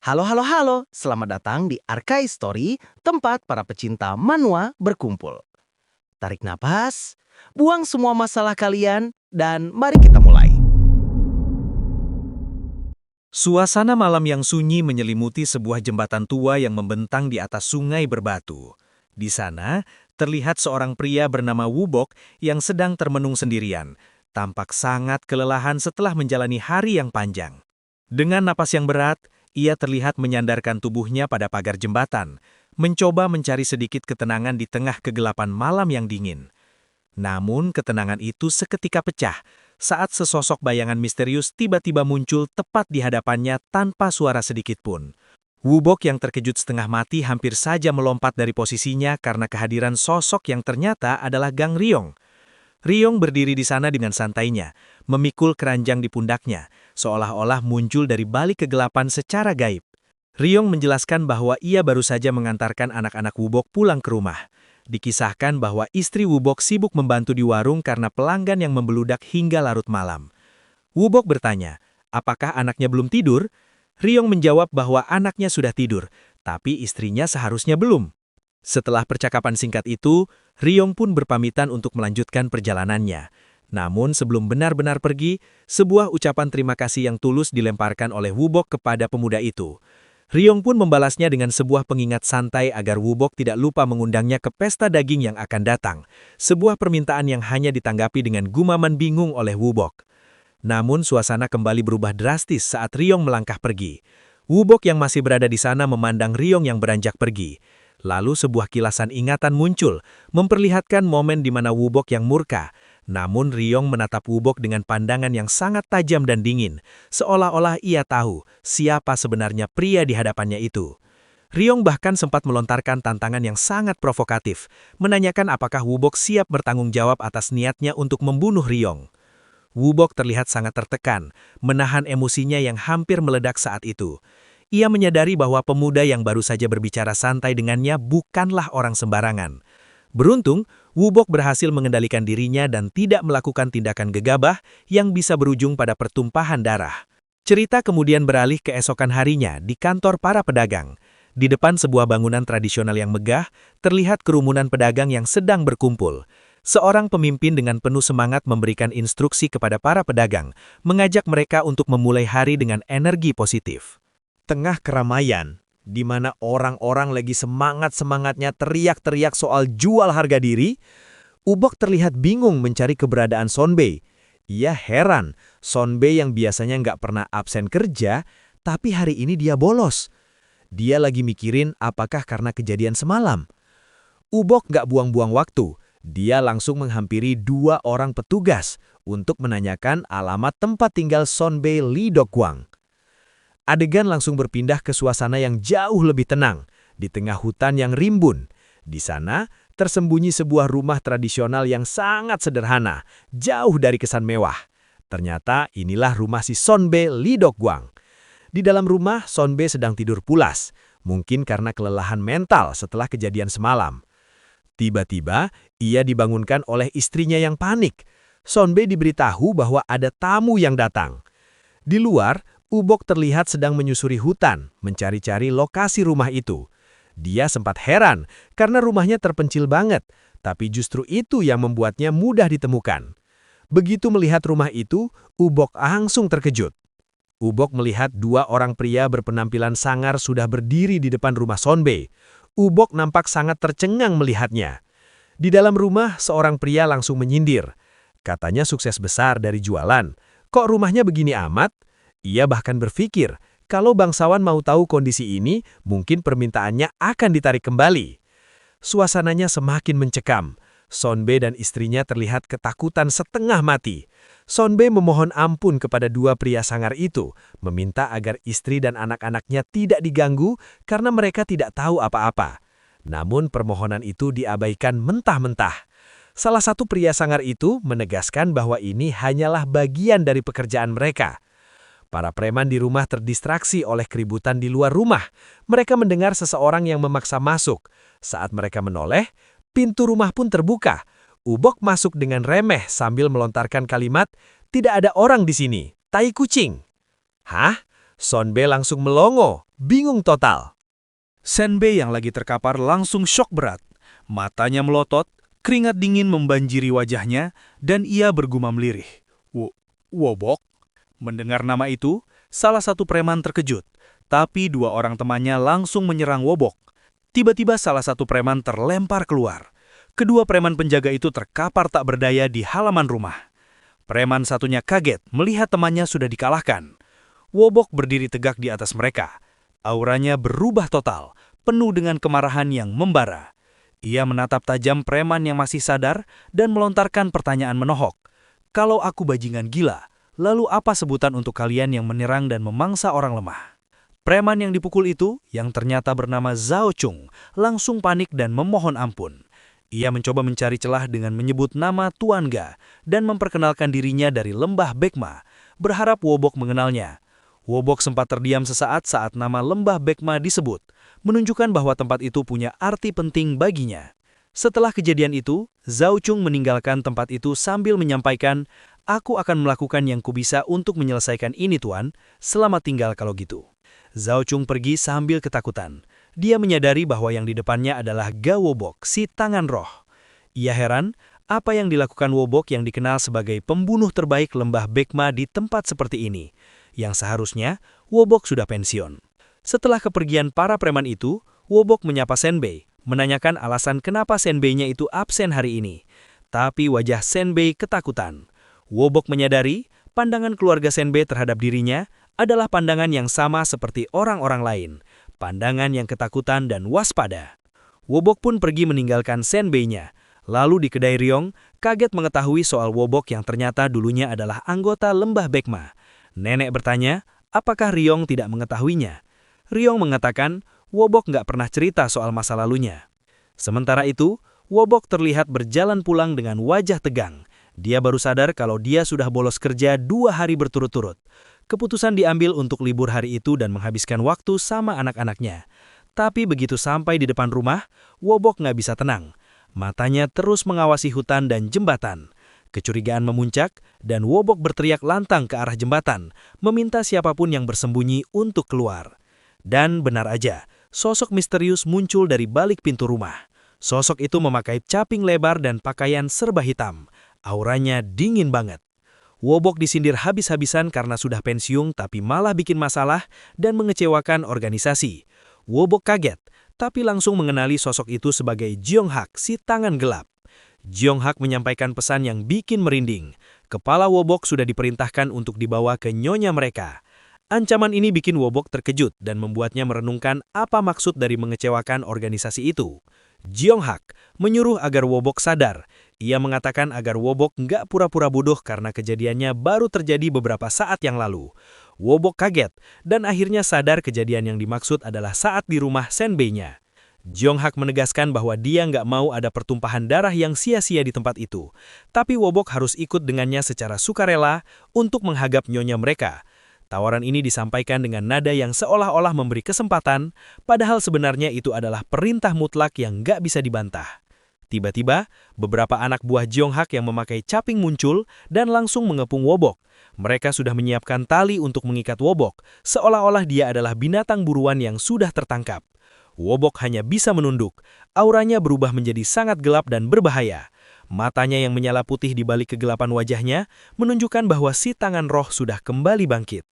Halo, halo, halo. Selamat datang di Arkai Story, tempat para pecinta manhwa berkumpul. Tarik napas, buang semua masalah kalian, dan mari kita mulai. Suasana malam yang sunyi menyelimuti sebuah jembatan tua yang membentang di atas sungai berbatu. Di sana, terlihat seorang pria bernama Wubok yang sedang termenung sendirian, tampak sangat kelelahan setelah menjalani hari yang panjang. Dengan napas yang berat, ia terlihat menyandarkan tubuhnya pada pagar jembatan, mencoba mencari sedikit ketenangan di tengah kegelapan malam yang dingin. Namun ketenangan itu seketika pecah saat sesosok bayangan misterius tiba-tiba muncul tepat di hadapannya tanpa suara sedikit pun. Wubok yang terkejut setengah mati hampir saja melompat dari posisinya karena kehadiran sosok yang ternyata adalah Gang Ryong. Ryong berdiri di sana dengan santainya, memikul keranjang di pundaknya, seolah-olah muncul dari balik kegelapan secara gaib. Ryong menjelaskan bahwa ia baru saja mengantarkan anak-anak Wubok pulang ke rumah. Dikisahkan bahwa istri Wubok sibuk membantu di warung karena pelanggan yang membeludak hingga larut malam. Wubok bertanya, apakah anaknya belum tidur? Ryong menjawab bahwa anaknya sudah tidur, tapi istrinya seharusnya belum. Setelah percakapan singkat itu, Ryong pun berpamitan untuk melanjutkan perjalanannya. Namun sebelum benar-benar pergi, sebuah ucapan terima kasih yang tulus dilemparkan oleh Wubok kepada pemuda itu. Ryong pun membalasnya dengan sebuah pengingat santai agar Wubok tidak lupa mengundangnya ke pesta daging yang akan datang. Sebuah permintaan yang hanya ditanggapi dengan gumaman bingung oleh Wubok. Namun suasana kembali berubah drastis saat Ryong melangkah pergi. Wubok yang masih berada di sana memandang Ryong yang beranjak pergi. Lalu sebuah kilasan ingatan muncul, memperlihatkan momen di mana Wubok yang murka. Namun Ryong menatap Wubok dengan pandangan yang sangat tajam dan dingin, seolah-olah ia tahu siapa sebenarnya pria di hadapannya itu. Ryong bahkan sempat melontarkan tantangan yang sangat provokatif, menanyakan apakah Wubok siap bertanggung jawab atas niatnya untuk membunuh Ryong. Wubok terlihat sangat tertekan, menahan emosinya yang hampir meledak saat itu. Ia menyadari bahwa pemuda yang baru saja berbicara santai dengannya bukanlah orang sembarangan. Beruntung, Wubok berhasil mengendalikan dirinya dan tidak melakukan tindakan gegabah yang bisa berujung pada pertumpahan darah. Cerita kemudian beralih ke esokan harinya di kantor para pedagang. Di depan sebuah bangunan tradisional yang megah, terlihat kerumunan pedagang yang sedang berkumpul. Seorang pemimpin dengan penuh semangat memberikan instruksi kepada para pedagang, mengajak mereka untuk memulai hari dengan energi positif. Tengah keramaian, di mana orang-orang lagi semangat-semangatnya teriak-teriak soal jual harga diri, Wubok terlihat bingung mencari keberadaan Sonbei. Ia heran, Sonbei yang biasanya nggak pernah absen kerja, tapi hari ini dia bolos. Dia lagi mikirin apakah karena kejadian semalam. Wubok nggak buang-buang waktu, dia langsung menghampiri dua orang petugas untuk menanyakan alamat tempat tinggal Sonbei Lee Dokwang. Adegan langsung berpindah ke suasana yang jauh lebih tenang, di tengah hutan yang rimbun. Di sana, tersembunyi sebuah rumah tradisional yang sangat sederhana, jauh dari kesan mewah. Ternyata inilah rumah si Sonbei Lee Dokwang. Di dalam rumah, Sonbei sedang tidur pulas, mungkin karena kelelahan mental setelah kejadian semalam. Tiba-tiba, ia dibangunkan oleh istrinya yang panik. Sonbei diberitahu bahwa ada tamu yang datang. Di luar, Wubok terlihat sedang menyusuri hutan, mencari-cari lokasi rumah itu. Dia sempat heran karena rumahnya terpencil banget, tapi justru itu yang membuatnya mudah ditemukan. Begitu melihat rumah itu, Wubok langsung terkejut. Wubok melihat dua orang pria berpenampilan sangar sudah berdiri di depan rumah Sonbei. Wubok nampak sangat tercengang melihatnya. Di dalam rumah, seorang pria langsung menyindir. Katanya sukses besar dari jualan. Kok rumahnya begini amat? Ia bahkan berpikir, kalau bangsawan mau tahu kondisi ini, mungkin permintaannya akan ditarik kembali. Suasananya semakin mencekam. Sonbei dan istrinya terlihat ketakutan setengah mati. Sonbei memohon ampun kepada dua pria sangar itu, meminta agar istri dan anak-anaknya tidak diganggu karena mereka tidak tahu apa-apa. Namun permohonan itu diabaikan mentah-mentah. Salah satu pria sangar itu menegaskan bahwa ini hanyalah bagian dari pekerjaan mereka. Para preman di rumah terdistraksi oleh keributan di luar rumah. Mereka mendengar seseorang yang memaksa masuk. Saat mereka menoleh, pintu rumah pun terbuka. Wubok masuk dengan remeh sambil melontarkan kalimat, "Tidak ada orang di sini, tai kucing." Hah? Sonbei langsung melongo. bingung total. Senbei yang lagi terkapar langsung syok berat. Matanya melotot, keringat dingin membanjiri wajahnya, dan ia bergumam lirih. Wobok? Mendengar nama itu, salah satu preman terkejut, tapi dua orang temannya langsung menyerang Wobok. Tiba-tiba salah satu preman terlempar keluar. Kedua preman penjaga itu terkapar tak berdaya di halaman rumah. Preman satunya kaget melihat temannya sudah dikalahkan. Wobok berdiri tegak di atas mereka. Auranya berubah total, penuh dengan kemarahan yang membara. Ia menatap tajam preman yang masih sadar dan melontarkan pertanyaan menohok. Kalau aku bajingan gila, lalu apa sebutan untuk kalian yang menyerang dan memangsa orang lemah? Preman yang dipukul itu, yang ternyata bernama Zhao Chung, langsung panik dan memohon ampun. Ia mencoba mencari celah dengan menyebut nama Tuan Ga dan memperkenalkan dirinya dari lembah Bekma, berharap Wobok mengenalnya. Wobok sempat terdiam sesaat saat nama lembah Bekma disebut, menunjukkan bahwa tempat itu punya arti penting baginya. Setelah kejadian itu, Zhao Chung meninggalkan tempat itu sambil menyampaikan, "Aku akan melakukan yang kubisa untuk menyelesaikan ini, Tuan. Selamat tinggal kalau gitu." Zhao Chung pergi sambil ketakutan. Dia menyadari bahwa yang di depannya adalah Ga Wobok, si tangan roh. Ia heran, apa yang dilakukan Wobok yang dikenal sebagai pembunuh terbaik lembah Bekma di tempat seperti ini, yang seharusnya Wobok sudah pensiun. Setelah kepergian para preman itu, Wobok menyapa Senbei, menanyakan alasan kenapa Senbei-nya itu absen hari ini. Tapi wajah Senbei ketakutan. Wobok menyadari, pandangan keluarga Senbei terhadap dirinya adalah pandangan yang sama seperti orang-orang lain. Pandangan yang ketakutan dan waspada. Wobok pun pergi meninggalkan Senbei-nya. Lalu di kedai Ryong, kaget mengetahui soal Wobok yang ternyata dulunya adalah anggota lembah Bekma. Nenek bertanya, apakah Ryong tidak mengetahuinya? Ryong mengatakan, Wobok nggak pernah cerita soal masa lalunya. Sementara itu, Wobok terlihat berjalan pulang dengan wajah tegang. Dia baru sadar kalau dia sudah bolos kerja 2 hari berturut-turut. Keputusan diambil untuk libur hari itu dan menghabiskan waktu sama anak-anaknya. Tapi begitu sampai di depan rumah, Wobok nggak bisa tenang. Matanya terus mengawasi hutan dan jembatan. Kecurigaan memuncak, dan Wobok berteriak lantang ke arah jembatan, meminta siapapun yang bersembunyi untuk keluar. Dan benar aja, sosok misterius muncul dari balik pintu rumah. Sosok itu memakai caping lebar dan pakaian serba hitam. Auranya dingin banget. Wobok disindir habis-habisan karena sudah pensiun tapi malah bikin masalah dan mengecewakan organisasi. Wobok kaget, tapi langsung mengenali sosok itu sebagai Jeonghak, si tangan gelap. Jeonghak menyampaikan pesan yang bikin merinding. Kepala Wobok sudah diperintahkan untuk dibawa ke nyonya mereka. Ancaman ini bikin Wobok terkejut dan membuatnya merenungkan apa maksud dari mengecewakan organisasi itu. Jeonghak menyuruh agar Wobok sadar. Ia mengatakan agar Wobok nggak pura-pura bodoh karena kejadiannya baru terjadi beberapa saat yang lalu. Wobok kaget dan akhirnya sadar kejadian yang dimaksud adalah saat di rumah Senbei-nya. Jeonghak menegaskan bahwa dia nggak mau ada pertumpahan darah yang sia-sia di tempat itu. Tapi Wobok harus ikut dengannya secara sukarela untuk menghadap nyonya mereka. Tawaran ini disampaikan dengan nada yang seolah-olah memberi kesempatan, padahal sebenarnya itu adalah perintah mutlak yang nggak bisa dibantah. Tiba-tiba, beberapa anak buah Jeonghak yang memakai caping muncul dan langsung mengepung Wobok. Mereka sudah menyiapkan tali untuk mengikat Wobok, seolah-olah dia adalah binatang buruan yang sudah tertangkap. Wobok hanya bisa menunduk. Auranya berubah menjadi sangat gelap dan berbahaya. Matanya yang menyala putih di balik kegelapan wajahnya menunjukkan bahwa si tangan roh sudah kembali bangkit.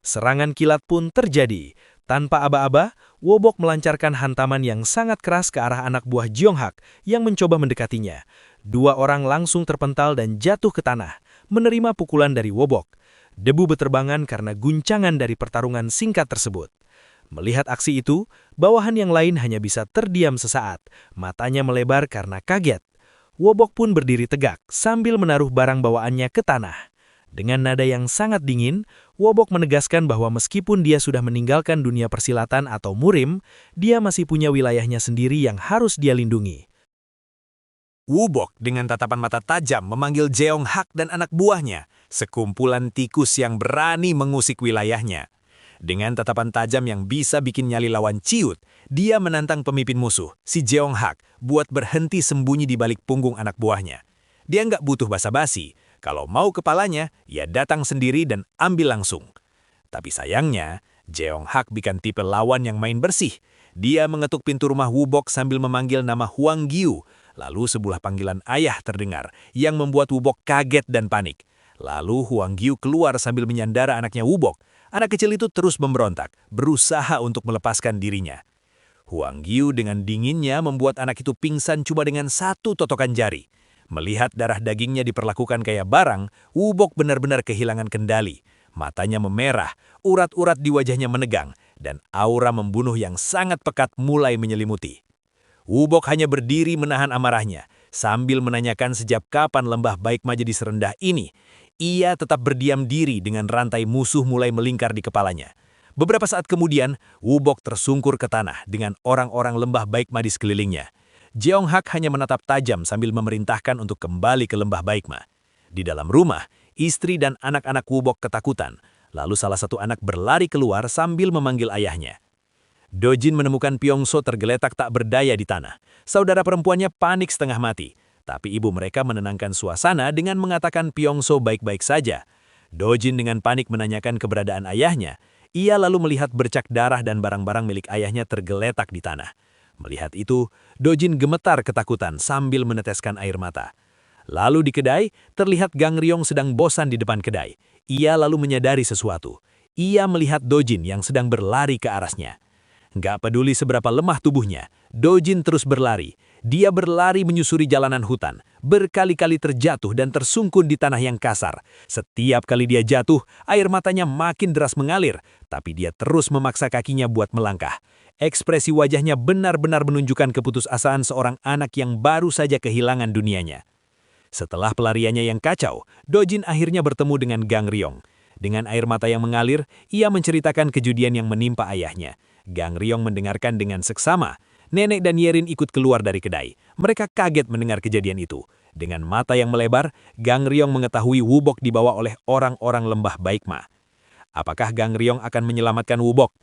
Serangan kilat pun terjadi. Tanpa aba-aba, Wobok melancarkan hantaman yang sangat keras ke arah anak buah Jeonghak yang mencoba mendekatinya. 2 orang langsung terpental dan jatuh ke tanah, menerima pukulan dari Wobok. Debu beterbangan karena guncangan dari pertarungan singkat tersebut. Melihat aksi itu, bawahan yang lain hanya bisa terdiam sesaat. Matanya melebar karena kaget. Wobok pun berdiri tegak sambil menaruh barang bawaannya ke tanah. Dengan nada yang sangat dingin, Wobok menegaskan bahwa meskipun dia sudah meninggalkan dunia persilatan atau murim, dia masih punya wilayahnya sendiri yang harus dia lindungi. Wobok dengan tatapan mata tajam memanggil Jeonghak dan anak buahnya, sekumpulan tikus yang berani mengusik wilayahnya. Dengan tatapan tajam yang bisa bikin nyali lawan ciut, dia menantang pemimpin musuh, si Jeonghak, buat berhenti sembunyi di balik punggung anak buahnya. Dia nggak butuh basa-basi. Kalau mau kepalanya, ia datang sendiri dan ambil langsung. Tapi sayangnya, Jeong Hak bukan tipe lawan yang main bersih. Dia mengetuk pintu rumah Wubok sambil memanggil nama Hwang Gyu. Lalu sebuah panggilan ayah terdengar yang membuat Wubok kaget dan panik. Lalu Hwang Gyu keluar sambil menyandara anaknya Wubok. Anak kecil itu terus memberontak, berusaha untuk melepaskan dirinya. Hwang Gyu dengan dinginnya membuat anak itu pingsan cuma dengan satu totokan jari. Melihat darah dagingnya diperlakukan kayak barang, Wubok benar-benar kehilangan kendali. Matanya memerah, urat-urat di wajahnya menegang, dan aura membunuh yang sangat pekat mulai menyelimuti. Wubok hanya berdiri menahan amarahnya, sambil menanyakan sejak kapan lembah Baikma jadi serendah ini. Ia tetap berdiam diri dengan rantai musuh mulai melingkar di kepalanya. Beberapa saat kemudian, Wubok tersungkur ke tanah dengan orang-orang lembah Baikma di sekelilingnya. Jeong Hak hanya menatap tajam sambil memerintahkan untuk kembali ke lembah Baikma. Di dalam rumah, istri dan anak-anak Wubok ketakutan. Lalu salah satu anak berlari keluar sambil memanggil ayahnya. Dojin menemukan Pyongso tergeletak tak berdaya di tanah. Saudara perempuannya panik setengah mati. Tapi ibu mereka menenangkan suasana dengan mengatakan Pyongso baik-baik saja. Dojin dengan panik menanyakan keberadaan ayahnya. Ia lalu melihat bercak darah dan barang-barang milik ayahnya tergeletak di tanah. Melihat itu, Dojin gemetar ketakutan sambil meneteskan air mata. Lalu di kedai, terlihat Gang Ryong sedang bosan di depan kedai. Ia lalu menyadari sesuatu. Ia melihat Dojin yang sedang berlari ke arahnya. Nggak peduli seberapa lemah tubuhnya, Dojin terus berlari. Dia berlari menyusuri jalanan hutan, berkali-kali terjatuh dan tersungkur di tanah yang kasar. Setiap kali dia jatuh, air matanya makin deras mengalir, tapi dia terus memaksa kakinya buat melangkah. Ekspresi wajahnya benar-benar menunjukkan keputusasaan seorang anak yang baru saja kehilangan dunianya. Setelah pelariannya yang kacau, Dojin akhirnya bertemu dengan Gang Ryong. Dengan air mata yang mengalir, ia menceritakan kejadian yang menimpa ayahnya. Gang Ryong mendengarkan dengan seksama. Nenek dan Yerin ikut keluar dari kedai. Mereka kaget mendengar kejadian itu. Dengan mata yang melebar, Gang Ryong mengetahui Wubok dibawa oleh orang-orang lembah Baikma. Apakah Gang Ryong akan menyelamatkan Wubok?